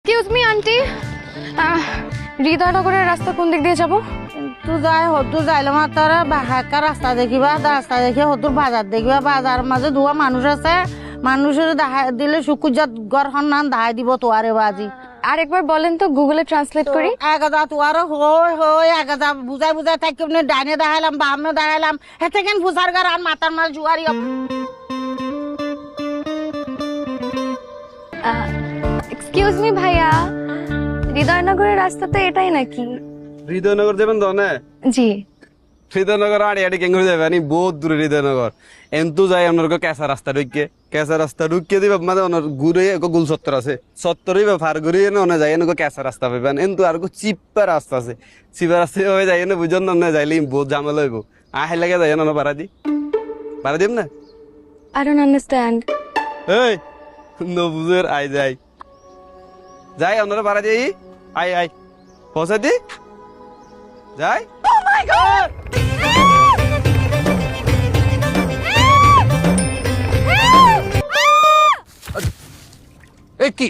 Excuse me aunty, হৃদয়নগরের রাস্তা কোন দিক দিয়ে যাব? তু যাই হতু যাইলাম তোর হাঁকা রাস্তা দেখিবা, রাস্তা দেখে হতুর বাজার দেখিবা, বাজার মাঝে দুয়া মানুষ আছে, মানুষের দেখা দিলে সুকুজাত ঘরখন নাম দাহাই দিব তোয়ারে বাজি। আরেকবার বলেন তো, গুগলে ট্রান্সলেট করি। একদা তোয়ার হই হই একদা বুঝাই বুঝাই থাকি ডাইনে দেখাইলাম বামনে দেখাইলাম হেতে কেন ফুসার গার আর মাথার মাঝ জুয়ারি। এক্সকিউজ মি ভাইয়া, হৃদয়নগরের রাস্তা তো এটাই নাকি? হৃদয়নগর যাবেন তো না? জি। হৃদয়নগর আড়ি আড়ি কেঙ্গুরি যাবে আনি বহুত দূরে হৃদয়নগর এন্তু যাই আপনার কেঁচা রাস্তা ঢুকিয়ে দিবে মানে ওনার ঘুরে গুল সত্তর আছে সত্তরই ফার ঘুরিয়ে ওনে যাই এনে কেঁচা রাস্তা পাইবেন এন্তু আর চিপা রাস্তা আছে চিপা রাস্তা হয়ে যাই এনে বুঝন না যাইলে বহুত ঝামেলা হইব আহে লাগে যাই না পারা দিম না। I don't understand. এই নবুজের আই যাই আপনারা পারা দিই আই পৌঁছা দি যাই। Oh my God! এই কি